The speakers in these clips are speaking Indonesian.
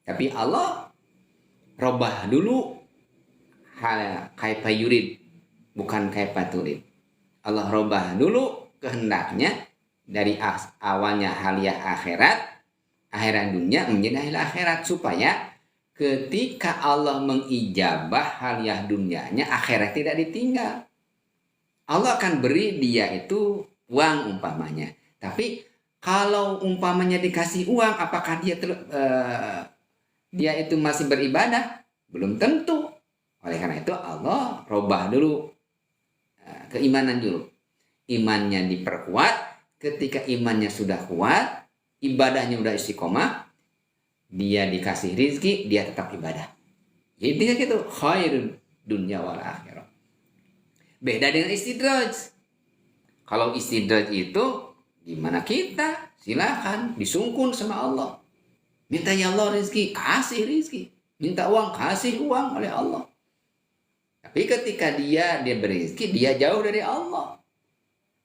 Tapi Allah robah dulu kaifa yurid, bukan kaifa turid. Allah robah dulu kehendaknya dari awalnya haliah akhirat dunia menjadi haliah akhirat, supaya ketika Allah mengijabah haliah dunianya, akhirat tidak ditinggal. Allah akan beri dia itu uang umpamanya. Tapi kalau umpamanya dikasih uang, apakah dia itu masih beribadah? Belum tentu. Oleh karena itu Allah robah dulu keimanan dulu. Imannya diperkuat. Ketika imannya sudah kuat, ibadahnya sudah istiqomah, dia dikasih rizki, dia tetap ibadah. Jadi gitu, khairun dunya wal akhirah. Beda dengan istidraj. Kalau istidraj itu gimana kita? Silakan disungkun sama Allah. Minta ya Allah rizki, kasih rizki. Minta uang, kasih uang oleh Allah. Tapi ketika dia berizki, dia jauh dari Allah.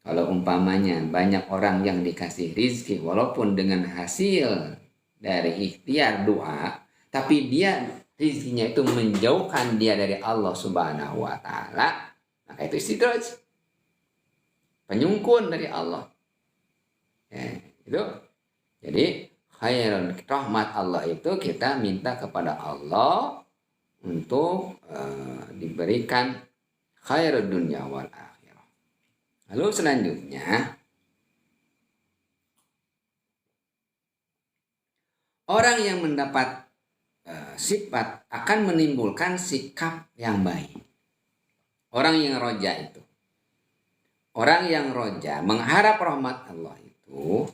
Kalau umpamanya banyak orang yang dikasih rizki walaupun dengan hasil dari ikhtiar doa, tapi dia rizkinya itu menjauhkan dia dari Allah Subhanahu wa taala, maka itu istidraj. Penyungkun dari Allah. Ya, itu. Jadi khairun, rahmat Allah itu kita minta kepada Allah untuk diberikan khairud dunya wal akhirah. Lalu selanjutnya, orang yang mendapat sifat akan menimbulkan sikap yang baik. Orang yang roja itu, orang yang roja mengharap rahmat Allah itu,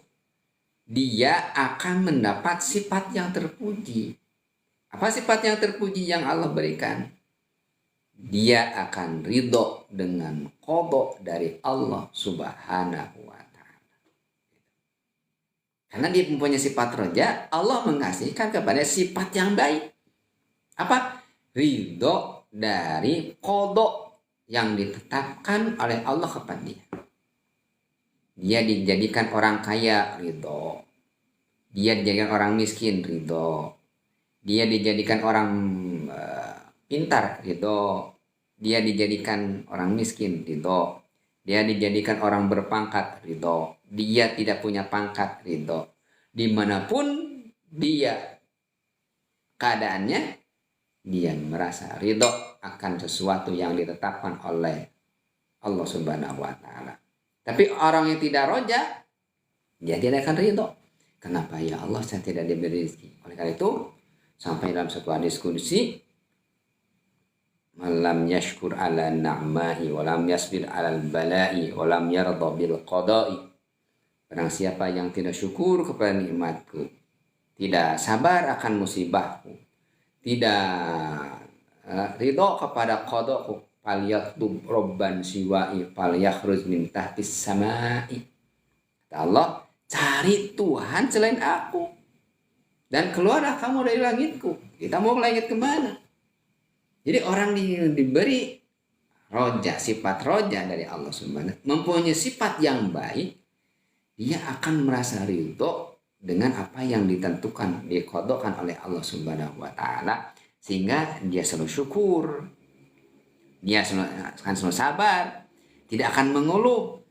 dia akan mendapat sifat yang terpuji. Apa sifat yang terpuji yang Allah berikan? Dia akan ridho dengan qada dari Allah Subhanahu wa ta'ala. Karena dia mempunyai sifat roja, Allah mengasihkan kepada sifat yang baik. Apa? Ridho dari qada yang ditetapkan oleh Allah kepada dia. Dia dijadikan orang kaya, ridho. Dia dijadikan orang miskin, ridho. Dia dijadikan orang pintar, ridho. Dia dijadikan orang miskin, ridho. Dia dijadikan orang berpangkat, ridho. Dia tidak punya pangkat, ridho. Dimanapun dia keadaannya, dia merasa ridho akan sesuatu yang ditetapkan oleh Allah Subhanahu wa ta'ala. Tapi orang yang tidak roja, dia tidak akan ridho. Kenapa ya Allah saya tidak diberi rezeki? Oleh karena itu, sampai dalam sebuah diskusi, malam yashkur ala na'mahi walam yasbir ala balai walam yarda bil qada'i. Barang siapa yang tidak syukur kepada nikmatku, tidak sabar akan musibahku, tidak ridho kepada qada'ku, falyatlub robban siwa'i falyakhruz min tahtis sama'i. Kata Allah, cari Tuhan selain aku dan keluarlah kamu dari langitku. Kita mau ke langit kemana? Jadi orang diberi roja, sifat roja dari Allah Subhanahu, mempunyai sifat yang baik, dia akan merasa ridho dengan apa yang ditentukan, dikodokkan oleh Allah Subhanahu wa ta'ala, sehingga dia selalu syukur, dia akan selalu sabar, tidak akan mengeluh,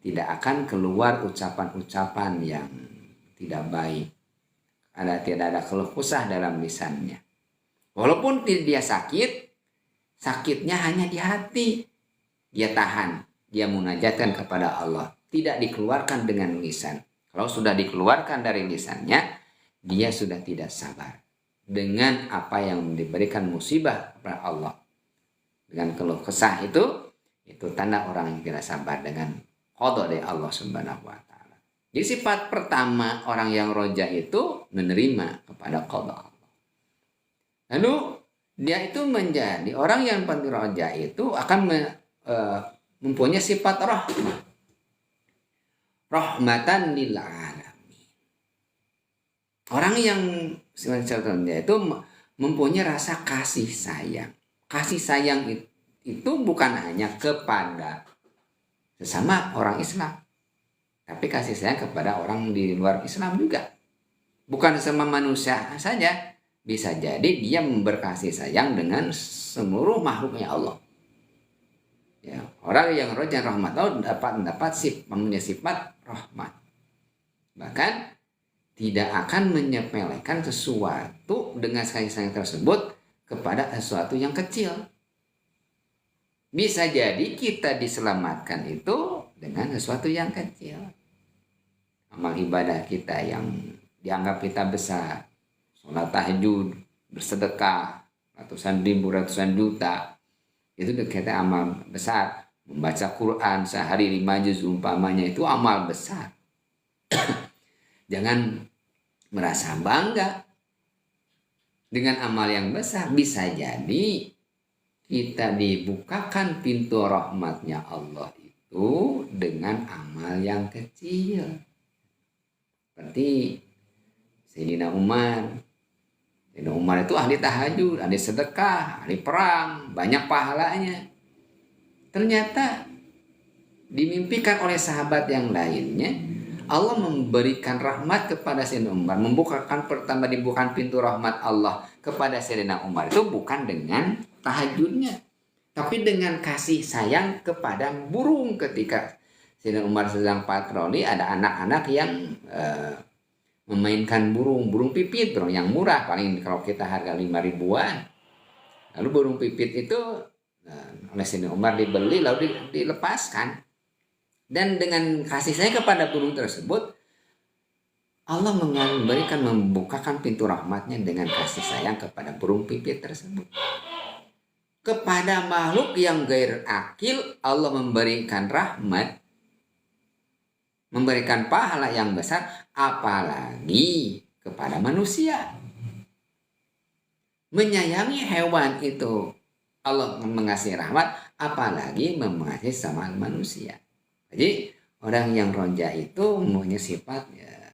tidak akan keluar ucapan-ucapan yang tidak baik, tidak ada keluh kesah dalam lisannya. Walaupun dia sakit, sakitnya hanya di hati. Dia tahan, dia munajatkan kepada Allah. Tidak dikeluarkan dengan lisan. Kalau sudah dikeluarkan dari lisannya, dia sudah tidak sabar dengan apa yang diberikan musibah kepada Allah. Dengan keluh kesah itu tanda orang yang tidak sabar dengan qada dari Allah Subhanahu wa ta'ala. Jadi sifat pertama orang yang roja itu menerima kepada qada Allah. Lalu dia itu menjadi orang yang roja itu akan mempunyai sifat rahmah. Rahmatan lil alamin. Orang yang dia itu mempunyai rasa kasih sayang. Kasih sayang itu bukan hanya kepada sesama orang Islam, tapi kasih sayang kepada orang di luar Islam juga. Bukan sama manusia saja. bisa jadi dia berkasih sayang dengan seluruh makhluknya Allah. Ya, orang yang roja rahmat Allah mendapat mempunyai sifat rahmat. Bahkan tidak akan menyepelekan sesuatu dengan kasih sayang tersebut kepada sesuatu yang kecil. Bisa jadi kita diselamatkan itu dengan sesuatu yang kecil. Amal ibadah kita yang dianggap kita besar, sholat tahajud, bersedekah, ratusan ribu, ratusan juta, itu kita amal besar. Membaca Quran sehari 5 juz umpamanya itu amal besar. Jangan merasa bangga dengan amal yang besar. Bisa jadi kita dibukakan pintu rahmatnya Allah itu dengan amal yang kecil. Seperti Sayyidina Umar. Sayyidina Umar itu ahli tahajud, ahli sedekah, ahli perang, banyak pahalanya. Ternyata dimimpikan oleh sahabat yang lainnya, Allah memberikan rahmat kepada Sayyidina Umar, dibukakan pintu rahmat Allah kepada Sayyidina Umar itu bukan dengan tahajudnya, tapi dengan kasih sayang kepada burung. Ketika Sayyidina Umar sedang patroli, ada anak-anak yang memainkan burung pipit, burung yang murah, paling kalau kita harga 5 ribuan. Lalu burung pipit itu oleh Sayyidina Umar dibeli lalu dilepaskan. Dan dengan kasih sayang kepada burung tersebut, Allah membukakan pintu rahmatnya dengan kasih sayang kepada burung pipit tersebut. Kepada makhluk yang gair akil, Allah memberikan rahmat, memberikan pahala yang besar, apalagi kepada manusia. Menyayangi hewan itu Allah mengasihi rahmat, apalagi mengasihi sama manusia. Jadi orang yang roja itu mempunyai sifat ya,